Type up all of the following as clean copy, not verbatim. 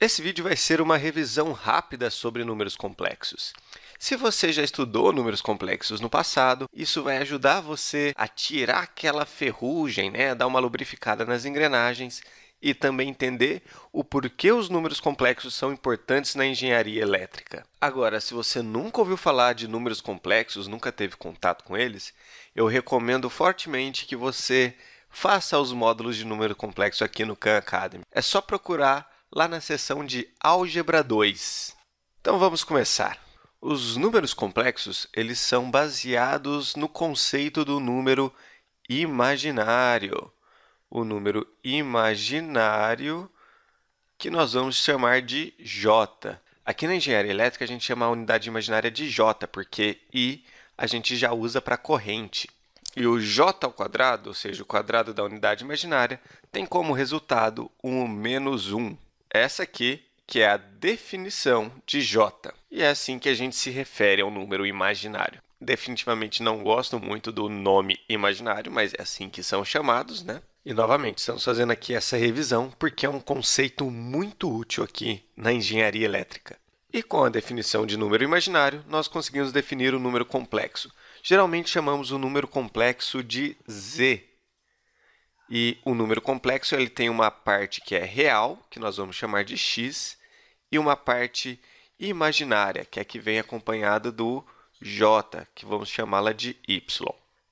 Esse vídeo vai ser uma revisão rápida sobre números complexos. Se você já estudou números complexos no passado, isso vai ajudar você a tirar aquela ferrugem, a dar uma lubrificada nas engrenagens e também entender o porquê os números complexos são importantes na engenharia elétrica. Agora, se você nunca ouviu falar de números complexos, nunca teve contato com eles, eu recomendo fortemente que você faça os módulos de número complexo aqui no Khan Academy. É só procurar lá na seção de Álgebra 2. Então, vamos começar. Os números complexos eles são baseados no conceito do número imaginário. O número imaginário que nós vamos chamar de J. Aqui na engenharia elétrica, a gente chama a unidade imaginária de J, porque I a gente já usa para corrente. E o J ao quadrado, ou seja, o quadrado da unidade imaginária, tem como resultado o menos 1. Essa aqui que é a definição de J. E é assim que a gente se refere ao número imaginário. Definitivamente não gosto muito do nome imaginário, mas é assim que são chamados, né? E, novamente, estamos fazendo aqui essa revisão porque é um conceito muito útil aqui na engenharia elétrica. E com a definição de número imaginário, nós conseguimos definir o número complexo. Geralmente chamamos o número complexo de Z. E o número complexo ele tem uma parte que é real, que nós vamos chamar de x, e uma parte imaginária, que é a que vem acompanhada do j, que vamos chamá-la de y.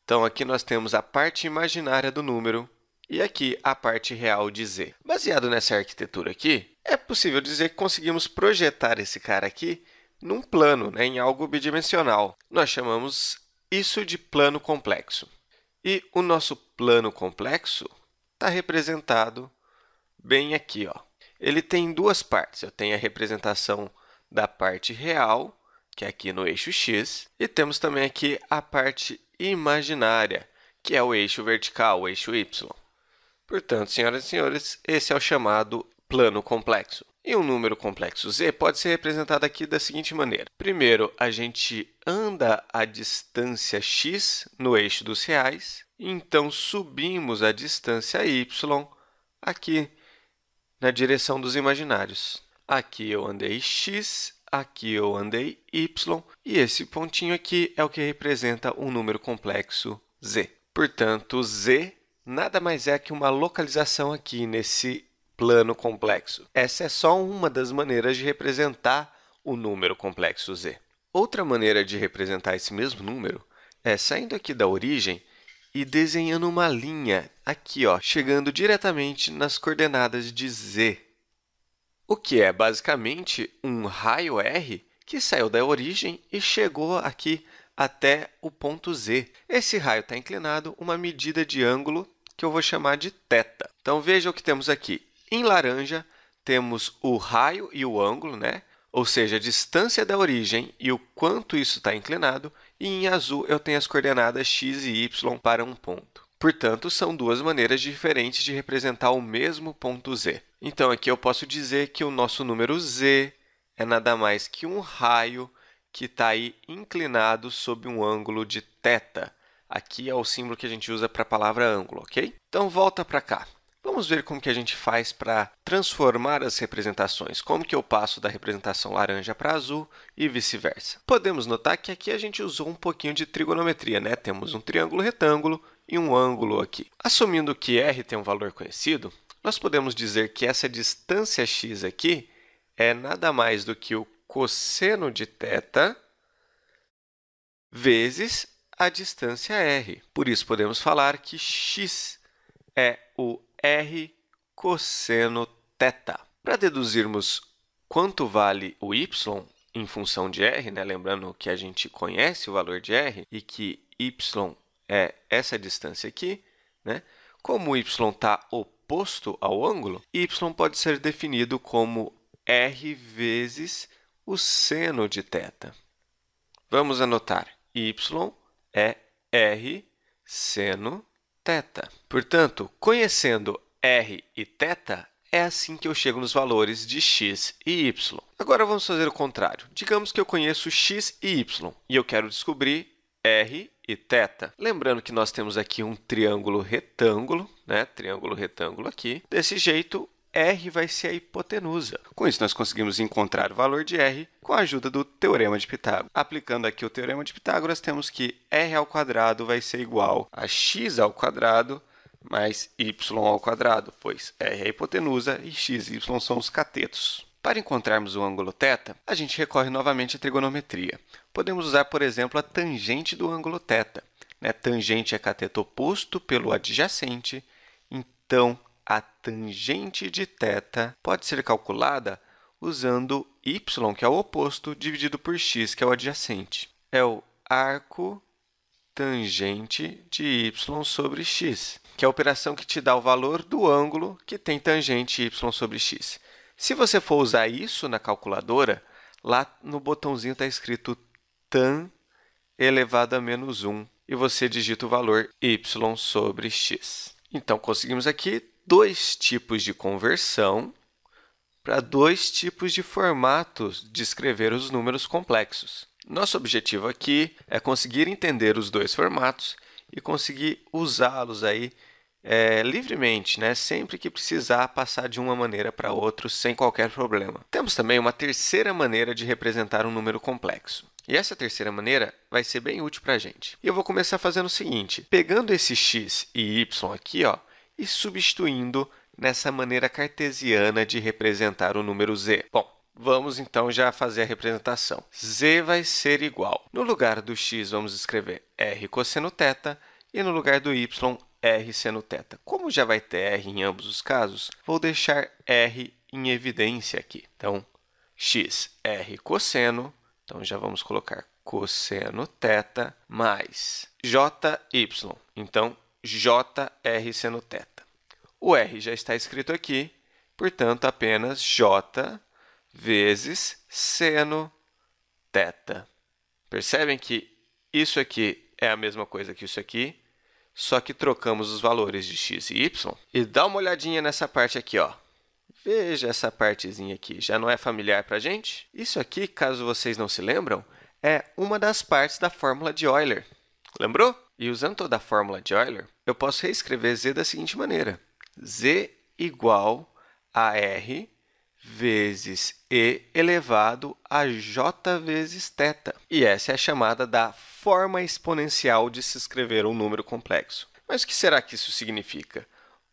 Então, aqui nós temos a parte imaginária do número e aqui a parte real de z. Baseado nessa arquitetura aqui, é possível dizer que conseguimos projetar esse cara aqui num plano, em algo bidimensional. Nós chamamos isso de plano complexo. E o nosso plano complexo está representado bem aqui, ó. Ele tem duas partes. Eu tenho a representação da parte real, que é aqui no eixo x, e temos também aqui a parte imaginária, que é o eixo vertical, o eixo y. Portanto, senhoras e senhores, esse é o chamado plano complexo. E um número complexo z pode ser representado aqui da seguinte maneira. Primeiro, a gente anda a distância x no eixo dos reais, e então subimos a distância y aqui na direção dos imaginários. Aqui eu andei x, aqui eu andei y, e esse pontinho aqui é o que representa um número complexo z. Portanto, z nada mais é que uma localização aqui nesse plano complexo. Essa é só uma das maneiras de representar o número complexo z. Outra maneira de representar esse mesmo número é saindo aqui da origem e desenhando uma linha aqui, ó, chegando diretamente nas coordenadas de z, o que é basicamente um raio R que saiu da origem e chegou aqui até o ponto z. Esse raio está inclinado uma medida de ângulo que eu vou chamar de θ. Então, veja o que temos aqui. Em laranja, temos o raio e o ângulo, ou seja, a distância da origem e o quanto isso está inclinado. E em azul, eu tenho as coordenadas x e y para um ponto. Portanto, são duas maneiras diferentes de representar o mesmo ponto z. Então, aqui eu posso dizer que o nosso número z é nada mais que um raio que está aí inclinado sob um ângulo de θ. Aqui é o símbolo que a gente usa para a palavra ângulo, ok? Então, volta para cá. Vamos ver como que a gente faz para transformar as representações. Como que eu passo da representação laranja para azul e vice-versa. Podemos notar que aqui a gente usou um pouquinho de trigonometria, Temos um triângulo retângulo e um ângulo aqui. Assumindo que r tem um valor conhecido, nós podemos dizer que essa distância x aqui é nada mais do que o cosseno de θ vezes a distância r. Por isso, podemos falar que x é o r cosseno θ. Para deduzirmos quanto vale o y em função de r, lembrando que a gente conhece o valor de r e que y é essa distância aqui, como o y está oposto ao ângulo, y pode ser definido como r vezes o seno de θ. Vamos anotar, y é r seno θ. Portanto, conhecendo r e θ, é assim que eu chego nos valores de x e y. Agora, vamos fazer o contrário. Digamos que eu conheço x e y e eu quero descobrir r e θ. Lembrando que nós temos aqui um triângulo retângulo, triângulo retângulo aqui. Desse jeito, R vai ser a hipotenusa. Com isso, nós conseguimos encontrar o valor de R com a ajuda do Teorema de Pitágoras. Aplicando aqui o Teorema de Pitágoras, temos que R ao quadrado vai ser igual a x ao quadrado mais y ao quadrado, pois R é a hipotenusa e x e y são os catetos. Para encontrarmos o ângulo θ, a gente recorre novamente à trigonometria. Podemos usar, por exemplo, a tangente do ângulo θ. Tangente é cateto oposto pelo adjacente, então a tangente de θ pode ser calculada usando y, que é o oposto, dividido por x, que é o adjacente. É o arco tangente de y sobre x, que é a operação que te dá o valor do ângulo que tem tangente y sobre x. Se você for usar isso na calculadora, lá no botãozinho está escrito tan elevado a menos 1, e você digita o valor y sobre x. Então, conseguimos aqui dois tipos de conversão para dois tipos de formatos de escrever os números complexos. Nosso objetivo aqui é conseguir entender os dois formatos e conseguir usá-los aí livremente, sempre que precisar passar de uma maneira para outra sem qualquer problema. Temos também uma terceira maneira de representar um número complexo. E essa terceira maneira vai ser bem útil para a gente. E eu vou começar fazendo o seguinte, pegando esse x e y aqui, e substituindo nessa maneira cartesiana de representar o número z. Bom, vamos então já fazer a representação. Z vai ser igual. No lugar do x, vamos escrever r cosseno θ e no lugar do y, r seno θ. Como já vai ter r em ambos os casos, vou deixar r em evidência aqui. Então, x, r cosseno, então já vamos colocar cosseno θ mais jy, então jr seno θ. O r já está escrito aqui, portanto, apenas j vezes seno θ. Percebem que isso aqui é a mesma coisa que isso aqui, só que trocamos os valores de x e y. E dá uma olhadinha nessa parte aqui, Veja essa partezinha aqui, já não é familiar para a gente? Isso aqui, caso vocês não se lembram, é uma das partes da fórmula de Euler. Lembrou? E usando toda a fórmula de Euler, eu posso reescrever z da seguinte maneira. Z igual a r vezes e elevado a j vezes θ. E essa é a chamada da forma exponencial de se escrever um número complexo. Mas o que será que isso significa?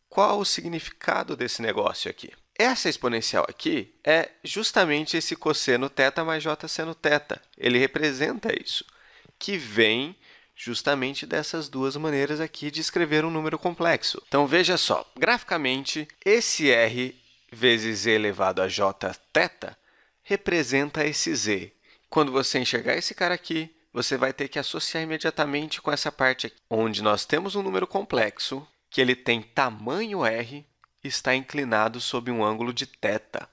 Qual o significado desse negócio aqui? Essa exponencial aqui é justamente esse cosseno θ mais j seno θ. Ele representa isso, que vem justamente dessas duas maneiras aqui de escrever um número complexo. Então, veja só, graficamente, esse r vezes z elevado a j θ representa esse z. Quando você enxergar esse cara aqui, você vai ter que associar imediatamente com essa parte aqui, onde nós temos um número complexo, que ele tem tamanho r e está inclinado sob um ângulo de θ.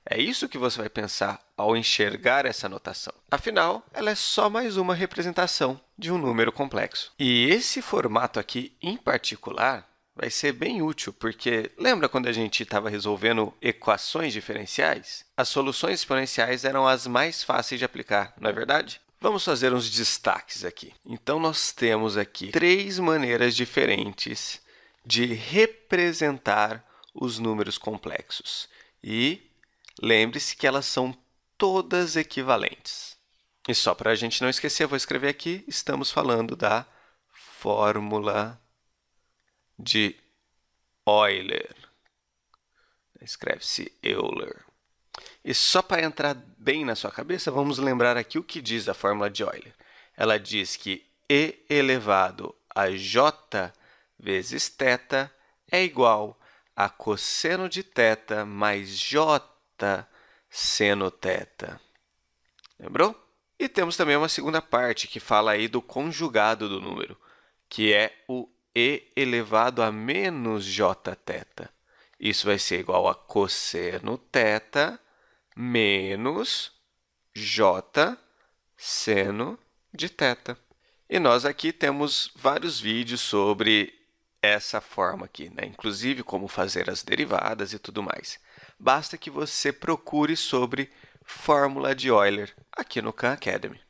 É isso que você vai pensar ao enxergar essa notação. Afinal, ela é só mais uma representação de um número complexo. E esse formato aqui, em particular, vai ser bem útil, porque lembra quando a gente estava resolvendo equações diferenciais? As soluções exponenciais eram as mais fáceis de aplicar, não é verdade? Vamos fazer uns destaques aqui. Então, nós temos aqui três maneiras diferentes de representar os números complexos. E lembre-se que elas são todas equivalentes. E só para a gente não esquecer, eu vou escrever aqui, estamos falando da fórmula de Euler. Escreve-se Euler. E só para entrar bem na sua cabeça, vamos lembrar aqui o que diz a fórmula de Euler. Ela diz que e elevado a j vezes θ é igual a cosseno de θ mais j seno θ. Lembrou? E temos também uma segunda parte que fala aí do conjugado do número, que é o e elevado a menos jθ. Isso vai ser igual a cosseno θ menos j seno de θ. E nós aqui temos vários vídeos sobre essa forma aqui, inclusive como fazer as derivadas e tudo mais. Basta que você procure sobre fórmula de Euler aqui no Khan Academy.